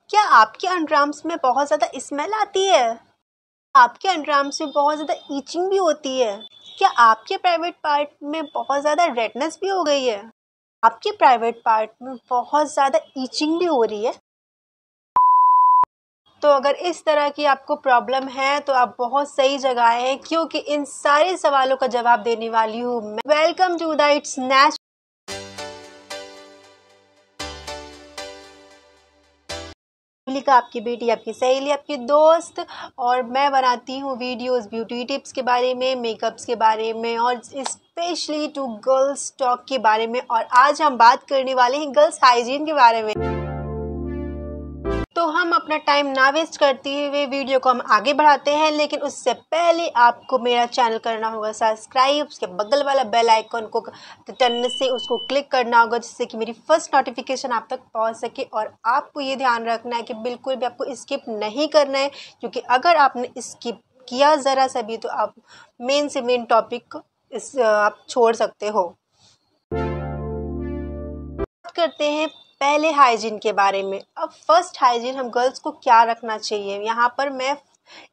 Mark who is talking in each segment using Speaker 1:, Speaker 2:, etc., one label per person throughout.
Speaker 1: क्या आपके अंडरआर्म्स में बहुत ज़्यादा स्मेल आती है? आपके अंडरआर्म्स में बहुत ज़्यादा ईचिंग भी होती है? क्या आपके प्राइवेट पार्ट में बहुत ज़्यादा रेडनेस भी हो गई है? आपके प्राइवेट पार्ट में बहुत ज़्यादा ईचिंग भी हो रही है? तो अगर इस तरह की आपको प्रॉब्लम है तो आप बहुत सही जगह हैं, क्योंकि इन सारे सवालों का जवाब देने वाली हूँ मैं। Welcome to the it's natural का आपकी बेटी, आपकी सहेली, आपकी दोस्त। और मैं बनाती हूँ वीडियोस ब्यूटी टिप्स के बारे में, मेकअप्स के बारे में और स्पेशली टू गर्ल्स टॉक के बारे में। और आज हम बात करने वाले हैं गर्ल्स हाइजीन के बारे में। तो हम अपना टाइम ना वेस्ट करते हुए वीडियो को हम आगे बढ़ाते हैं, लेकिन उससे पहले आपको मेरा चैनल करना होगा सब्सक्राइब। उसके बगल वाला बेल आइकन को टन से उसको क्लिक करना होगा, जिससे कि मेरी फर्स्ट नोटिफिकेशन आप तक पहुंच सके। और आपको ये ध्यान रखना है कि बिल्कुल भी आपको स्किप नहीं करना है, क्योंकि अगर आपने स्किप किया ज़रा सा भी तो आप मेन से मेन टॉपिक आप छोड़ सकते हो। करते हैं पहले हाइजीन के बारे में। अब फर्स्ट हाइजीन हम गर्ल्स को क्या रखना चाहिए, यहाँ पर मैं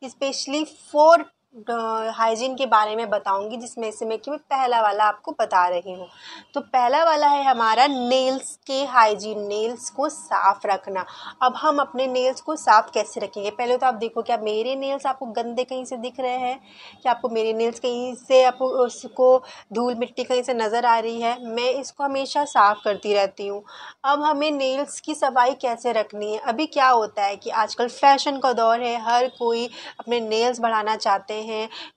Speaker 1: स्पेशली 4 हाइजीन के बारे में बताऊंगी, जिसमें से मैं पहला वाला आपको बता रही हूँ। तो पहला वाला है हमारा नेल्स के हाइजीन, नेल्स को साफ रखना। अब हम अपने नेल्स को साफ कैसे रखेंगे? पहले तो आप देखो, क्या मेरे नेल्स आपको गंदे कहीं से दिख रहे हैं? क्या आपको मेरे नेल्स कहीं से आपको उसको धूल मिट्टी कहीं से नज़र आ रही है? मैं इसको हमेशा साफ करती रहती हूँ। अब हमें नेल्स की सफाई कैसे रखनी है? अभी क्या होता है कि आजकल फैशन का दौर है, हर कोई अपने नेल्स बढ़ाना चाहते हैं।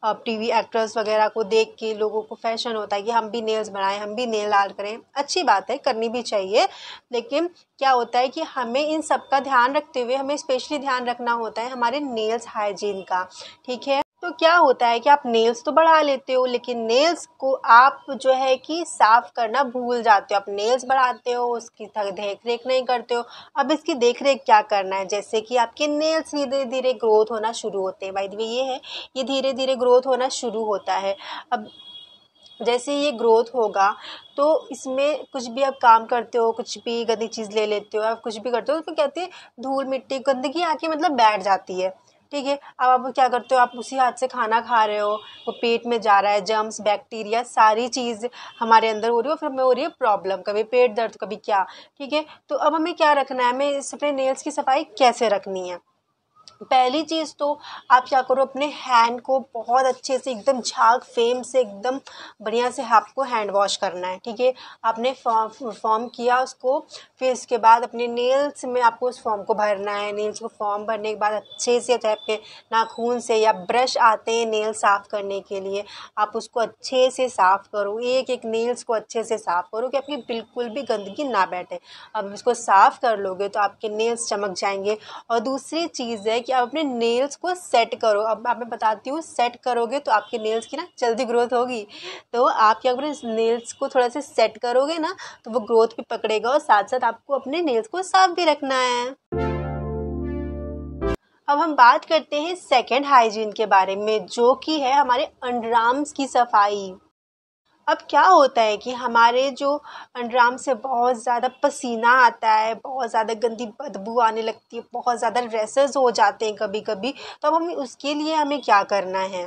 Speaker 1: अब टीवी एक्ट्रेस वगैरह को देख के लोगों को फैशन होता है कि हम भी नेल्स बढ़ाएं, हम भी नेल आर्ट करें। अच्छी बात है, करनी भी चाहिए, लेकिन क्या होता है कि हमें इन सब का ध्यान रखते हुए हमें स्पेशली ध्यान रखना होता है हमारे नेल्स हाइजीन का। ठीक है, तो क्या होता है कि आप नेल्स तो बढ़ा लेते हो, लेकिन नेल्स को आप जो है कि साफ करना भूल जाते हो। आप नेल्स बढ़ाते हो, उसकी देख रेख नहीं करते हो। अब इसकी देख रेख क्या करना है? जैसे कि आपके नेल्स धीरे धीरे ग्रोथ होना शुरू होते हैं। बाय द वे ये है, ये धीरे धीरे ग्रोथ होना शुरू होता है। अब जैसे ये ग्रोथ होगा तो इसमें कुछ भी आप काम करते हो, कुछ भी गंदी चीज़ ले लेते हो, आप कुछ भी करते हो तो कहते हैं धूल मिट्टी गंदगी आके मतलब बैठ जाती है। ठीक है, अब आप क्या करते हो, आप उसी हाथ से खाना खा रहे हो, वो पेट में जा रहा है, जर्म्स बैक्टीरिया सारी चीज़ हमारे अंदर हो रही है, फिर हमें हो रही है प्रॉब्लम, कभी पेट दर्द कभी क्या। ठीक है, तो अब हमें क्या रखना है, हमें अपने नेल्स की सफाई कैसे रखनी है? पहली चीज़ तो आप क्या करो, अपने हैंड को बहुत अच्छे से एकदम झाग फेम से एकदम बढ़िया से आपको हैंड वॉश करना है। ठीक है, आपने फॉर्म किया उसको, फिर इसके बाद अपने नेल्स में आपको उस फॉर्म को भरना है। नेल्स को फॉर्म भरने के बाद अच्छे से, चाहे आपके नाखून से या ब्रश आते हैं नेल साफ़ करने के लिए, आप उसको अच्छे से साफ़ करो। एक एक नेल्स को अच्छे से साफ़ करो कि आपकी बिल्कुल भी गंदगी ना बैठे। अब इसको साफ़ कर लोगे तो आपके नेल्स चमक जाएंगे। और दूसरी चीज़ है कि आप अपने नेल्स को सेट करो। अब मैं बताती हूँ, सेट करोगे तो आपके नेल्स की ना जल्दी ग्रोथ होगी। तो आप क्या करो, नेल्स को थोड़ा सा सेट करोगे ना तो वो ग्रोथ भी पकड़ेगा, और साथ साथ आपको अपने नेल्स को साफ भी रखना है। अब हम बात करते हैं सेकंड हाइजीन के बारे में, जो कि है हमारे अंडरआर्म्स की सफाई। अब क्या होता है कि हमारे जो अंडरआर्म से बहुत ज़्यादा पसीना आता है, बहुत ज़्यादा गंदी बदबू आने लगती है, बहुत ज़्यादा रैशेस हो जाते हैं कभी कभी। तो अब हमें उसके लिए हमें क्या करना है?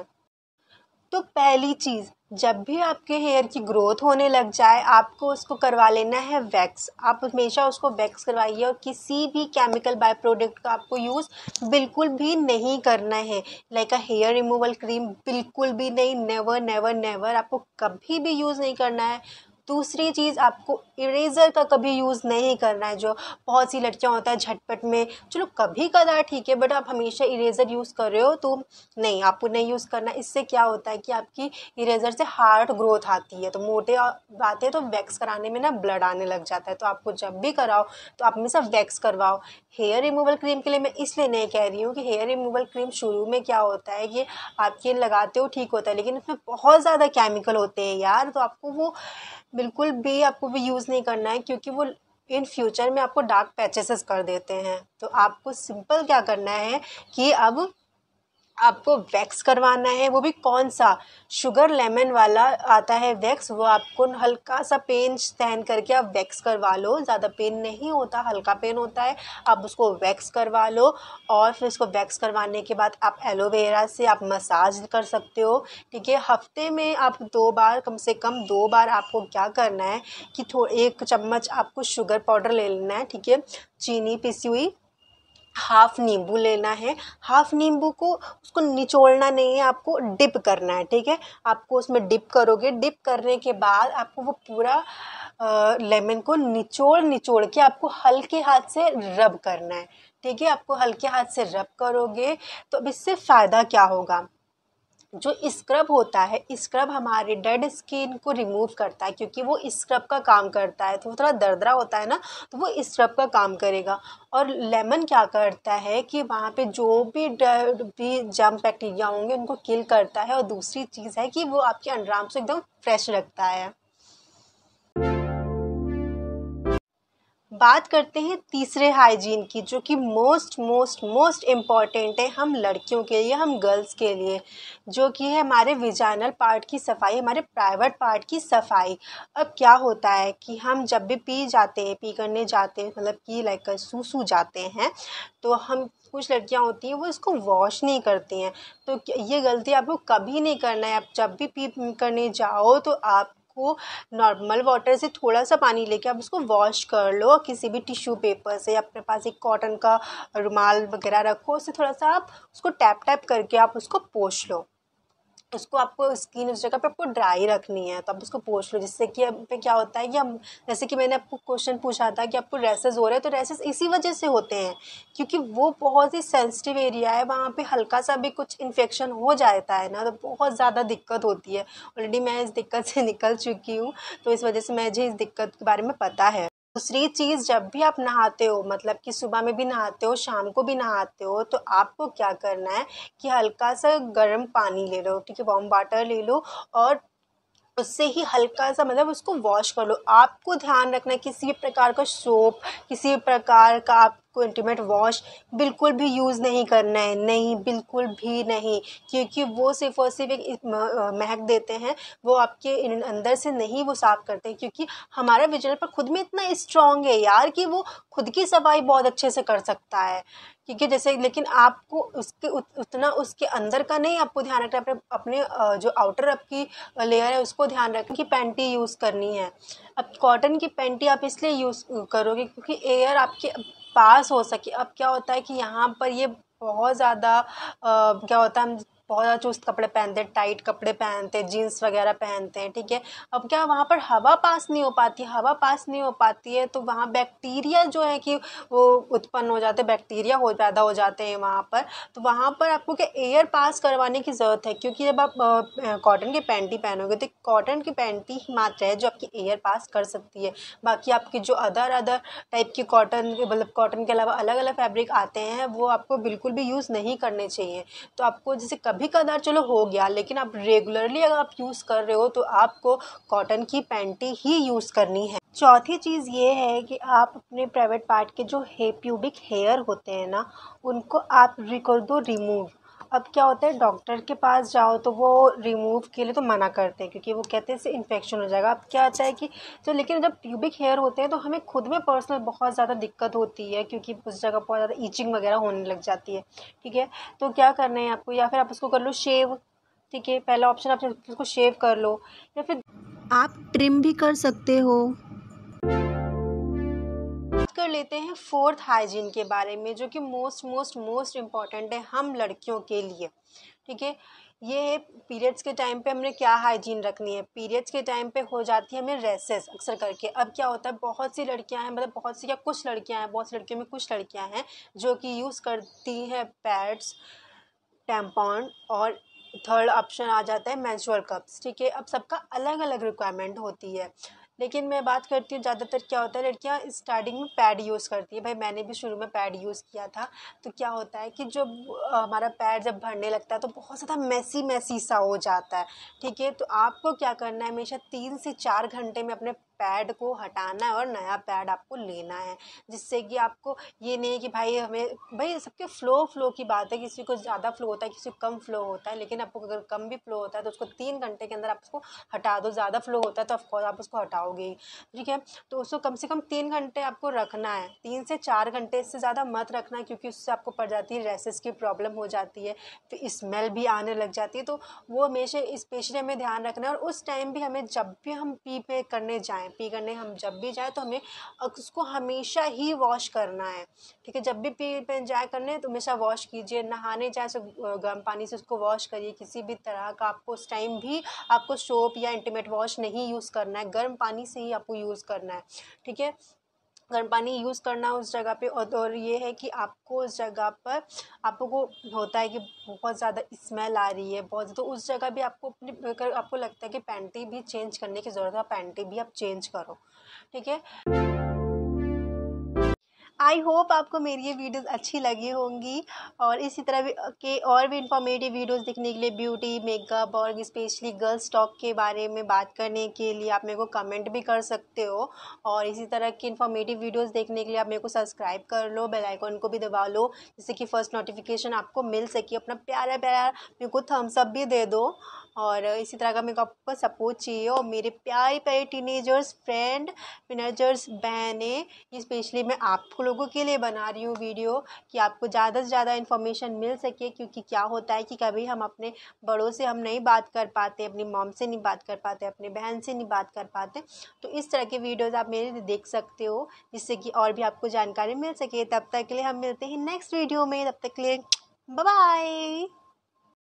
Speaker 1: तो पहली चीज़, जब भी आपके हेयर की ग्रोथ होने लग जाए आपको उसको करवा लेना है वैक्स। आप हमेशा उसको वैक्स करवाइए, और किसी भी केमिकल बाय प्रोडक्ट का आपको यूज़ बिल्कुल भी नहीं करना है। Like a hair removal cream बिल्कुल भी नहीं, नेवर नेवर नेवर, आपको कभी भी यूज़ नहीं करना है। दूसरी चीज़, आपको इरेज़र का कभी यूज़ नहीं करना है। जो बहुत सी लड़कियां होता है झटपट में, चलो कभी कदार ठीक है, बट आप हमेशा इरेज़र यूज़ कर रहे हो तो नहीं, आपको नहीं यूज़ करना। इससे क्या होता है कि आपकी इरेज़र से हार्ड ग्रोथ आती है, तो मोटे बात है तो वैक्स कराने में ना ब्लड आने लग जाता है। तो आपको जब भी कराओ तो आप हमेशा वैक्स करवाओ। हेयर रिमूवल क्रीम के लिए मैं इसलिए नहीं कह रही हूँ कि हेयर रिमूवल क्रीम शुरू में क्या होता है कि आप ये लगाते हो ठीक होता है, लेकिन उसमें बहुत ज़्यादा केमिकल होते हैं यार, तो आपको वो बिल्कुल भी आपको भी यूज़ नहीं करना है, क्योंकि वो इन फ्यूचर में आपको डार्क पैचेस कर देते हैं। तो आपको सिंपल क्या करना है कि अब आपको वैक्स करवाना है, वो भी कौन सा, शुगर लेमन वाला आता है वैक्स, वो आपको हल्का सा पेन सहन करके आप वैक्स करवा लो, ज़्यादा पेन नहीं होता, हल्का पेन होता है, आप उसको वैक्स करवा लो। और फिर उसको वैक्स करवाने के बाद आप एलोवेरा से आप मसाज कर सकते हो, ठीक है। हफ्ते में आप 2 बार, कम से कम 2 बार आपको क्या करना है कि 1 चम्मच आपको शुगर पाउडर ले लेना है, ठीक है, चीनी पिसी हुई, हाफ नींबू लेना है, हाफ नींबू को उसको निचोड़ना नहीं है, आपको डिप करना है, ठीक है। आपको उसमें डिप करोगे, डिप करने के बाद आपको वो पूरा लेमन को निचोड़ निचोड़ के आपको हल्के हाथ से रब करना है, ठीक है। आपको हल्के हाथ से रब करोगे तो अब इससे फ़ायदा क्या होगा, जो स्क्रब होता है, स्क्रब हमारे डेड स्किन को रिमूव करता है, क्योंकि वो स्क्रब का काम करता है, तो वो थोड़ा दरदरा होता है ना, तो वो स्क्रब का काम करेगा। और लेमन क्या करता है कि वहाँ पे जो भी जर्म बैक्टीरिया होंगे उनको किल करता है, और दूसरी चीज़ है कि वो आपके अंडरआर्म्स को एकदम फ्रेश रखता है। बात करते हैं तीसरे हाइजीन की, जो कि मोस्ट मोस्ट मोस्ट इम्पॉर्टेंट है हम लड़कियों के लिए, हम गर्ल्स के लिए, जो कि है हमारे विजाइनल पार्ट की सफाई, हमारे प्राइवेट पार्ट की सफाई। अब क्या होता है कि हम जब भी पी करने जाते हैं, मतलब कि लाइक सूसू जाते हैं, तो हम कुछ लड़कियां होती हैं वो इसको वॉश नहीं करती हैं। तो ये गलती आपको कभी नहीं करना है। आप जब भी पी करने जाओ तो आप को नॉर्मल वाटर से थोड़ा सा पानी लेके आप उसको वॉश कर लो, किसी भी टिश्यू पेपर से, अपने पास एक कॉटन का रुमाल वगैरह रखो, उससे थोड़ा सा आप उसको टैप टैप करके आप उसको पोंछ लो। उसको आपको स्किन उस जगह पे आपको ड्राई रखनी है, तो आप उसको पोंछ लो, जिससे कि अब पे क्या होता है कि हम, जैसे कि मैंने आपको क्वेश्चन पूछा था कि आपको रैसेस हो रहे हैं, तो रैसेस इसी वजह से होते हैं क्योंकि वो बहुत ही सेंसिटिव एरिया है, वहाँ पे हल्का सा भी कुछ इन्फेक्शन हो जाता है ना, तो बहुत ज़्यादा दिक्कत होती है। ऑलरेडी मैं इस दिक्कत से निकल चुकी हूँ, तो इस वजह से मुझे इस दिक्कत के बारे में पता है। दूसरी चीज़, जब भी आप नहाते हो, मतलब कि सुबह में भी नहाते हो, शाम को भी नहाते हो, तो आपको क्या करना है कि हल्का सा गर्म पानी ले लो, ठीक है, वार्म वाटर ले लो, और उससे ही हल्का सा मतलब उसको वॉश कर लो। आपको ध्यान रखना है किसी भी प्रकार का सोप, किसी भी प्रकार का आपको इंटीमेट वॉश बिल्कुल भी यूज़ नहीं करना है, नहीं, बिल्कुल भी नहीं, क्योंकि वो सिर्फ और सिर्फ एक महक देते हैं, वो आपके अंदर से नहीं वो साफ करते हैं, क्योंकि हमारा विजनल पर खुद में इतना स्ट्रांग है यार कि वो खुद की सफाई बहुत अच्छे से कर सकता है, क्योंकि जैसे, लेकिन आपको उसके उतना उसके अंदर का नहीं आपको ध्यान रखना है, अपने जो आउटर आपकी लेयर है उसको ध्यान रखें कि पैंटी यूज़ करनी है। अब कॉटन की पैंटी आप इसलिए यूज़ करोगे क्योंकि एयर आपके पास हो सके। अब क्या होता है कि यहाँ पर ये बहुत ज़्यादा क्या होता है, हम बहुत ज़्यादा चुस्त कपड़े पहनते हैं, टाइट कपड़े पहनते हैं, जीन्स वगैरह पहनते हैं, ठीक है। अब क्या वहाँ पर हवा पास नहीं हो पाती, हवा पास नहीं हो पाती है, तो वहाँ बैक्टीरिया जो है कि वो उत्पन्न हो जाते हैं, बैक्टीरिया पैदा हो जाते हैं वहाँ पर। तो वहाँ पर आपको क्या एयर पास करवाने की ज़रूरत है, क्योंकि जब आप कॉटन की पैंटी पहनोगे तो कॉटन की पैंटी ही मात्र है जो आपकी एयर पास कर सकती है। बाकी आपकी जो अदर टाइप की कॉटन, मतलब कॉटन के अलावा अलग अलग फैब्रिक आते हैं, वो आपको बिल्कुल भी यूज़ नहीं करने चाहिए। तो आपको जैसे कभी कदार चलो हो गया, लेकिन आप रेगुलरली अगर आप यूज़ कर रहे हो तो आपको कॉटन की पैंटी ही यूज़ करनी है। चौथी चीज़ ये है कि आप अपने प्राइवेट पार्ट के जो प्यूबिक हेयर होते हैं ना, उनको आप कर दो रिमूव। अब क्या होता है, डॉक्टर के पास जाओ तो वो रिमूव के लिए तो मना करते हैं, क्योंकि वो कहते हैं इससे इन्फेक्शन हो जाएगा। अब क्या होता है कि तो, लेकिन जब प्यूबिक हेयर होते हैं तो हमें खुद में पर्सनल बहुत ज़्यादा दिक्कत होती है, क्योंकि उस जगह बहुत ज़्यादा ईचिंग वगैरह होने लग जाती है, ठीक है। तो क्या करना है आपको, या फिर आप उसको कर लो शेव, ठीक है, पहला ऑप्शन आप उसको शेव कर लो, या फिर आप ट्रिम भी कर सकते हो। कर लेते हैं फोर्थ हाइजीन के बारे में, जो कि मोस्ट मोस्ट मोस्ट इम्पॉर्टेंट है हम लड़कियों के लिए, ठीक है। ये है पीरियड्स के टाइम पे हमने क्या हाइजीन रखनी है। पीरियड्स के टाइम पे हो जाती है हमें रेसेस अक्सर करके। अब क्या होता है, बहुत सी लड़कियां हैं, मतलब बहुत सी क्या, कुछ लड़कियां हैं, बहुत सी लड़कियों में कुछ लड़कियां हैं जो कि यूज़ करती हैं पैड्स, टैम्पॉन, और थर्ड ऑप्शन आ जाता है मेंस्ट्रुअल कप्स, ठीक है। अब सबका अलग अलग रिक्वायरमेंट होती है, लेकिन मैं बात करती हूँ ज़्यादातर क्या होता है, लड़कियाँ स्टार्टिंग में पैड यूज़ करती है। भाई मैंने भी शुरू में पैड यूज़ किया था, तो क्या होता है कि जब हमारा पैड जब भरने लगता है तो बहुत ज़्यादा मैसी सा हो जाता है, ठीक है। तो आपको क्या करना है, हमेशा 3 से 4 घंटे में अपने पैड को हटाना है और नया पैड आपको लेना है, जिससे कि आपको ये नहीं कि भाई सबके फ्लो की बात है, किसी को ज़्यादा फ्लो होता है, किसी को कम फ्लो होता है, लेकिन आपको अगर कम भी फ्लो होता है तो उसको 3 घंटे के अंदर आप उसको हटा दो। ज़्यादा फ्लो होता है तो ऑफकोर्स आप उसको हटाओगे ही, ठीक है। तो उसको कम से कम 3 घंटे आपको रखना है, 3 से 4 घंटे, इससे ज़्यादा मत रखना, क्योंकि उससे आपको पड़ जाती है रैसेस की प्रॉब्लम हो जाती है, फिर स्मेल भी आने लग जाती है। तो वो हमेशा स्पेशली हमें ध्यान रखना है। और उस टाइम भी हमें जब भी हम पी करने हम जब भी जाएँ तो हमें उसको हमेशा ही वॉश करना है, ठीक है। जब भी पी पे जाए करने तो हमेशा वॉश कीजिए, नहाने जाए तो गर्म पानी से उसको वॉश करिए। किसी भी तरह का आपको उस टाइम भी आपको सोप या इंटीमेट वॉश नहीं यूज़ करना है, गर्म पानी से ही आपको यूज़ करना है, ठीक है। गर्म पानी यूज़ करना उस जगह पे। और ये है कि आपको उस जगह पर आपको होता है कि बहुत ज़्यादा स्मेल आ रही है बहुत, तो उस जगह भी आपको अपनी, अगर आपको लगता है कि पैंटी भी चेंज करने की ज़रूरत है, पैंटी भी आप चेंज करो, ठीक है। आई होप आपको मेरी ये वीडियोस अच्छी लगी होंगी, और इसी तरह के और भी इंफॉर्मेटिव वीडियोस देखने के लिए, ब्यूटी, मेकअप और स्पेशली गर्ल्स टॉक के बारे में बात करने के लिए आप मेरे को कमेंट भी कर सकते हो। और इसी तरह की इंफॉर्मेटिव वीडियोस देखने के लिए आप मेरे को सब्सक्राइब कर लो, बेल आइकन को भी दबा लो, जिससे कि फर्स्ट नोटिफिकेशन आपको मिल सके। अपना प्यारा प्यारा मेरे को थम्स अप भी दे दो, और इसी तरह का मेरे को आपको सपोर्ट चाहिए। और मेरे प्यारे प्यारे टीनेजर्स फ्रेंड, टीनेजर्स बहनें, स्पेशली मैं आप लोगों के लिए बना रही हूँ वीडियो, कि आपको ज़्यादा से ज़्यादा इन्फॉर्मेशन मिल सके। क्योंकि क्या होता है कि कभी हम अपने बड़ों से हम नहीं बात कर पाते, अपनी मॉम से नहीं बात कर पाते, अपनी बहन से नहीं बात कर पाते, तो इस तरह के वीडियोज़ आप मेरे लिए देख सकते हो, जिससे कि और भी आपको जानकारी मिल सके। तब तक के लिए हम मिलते हैं नेक्स्ट वीडियो में, तब तक के लिए बाय बाय।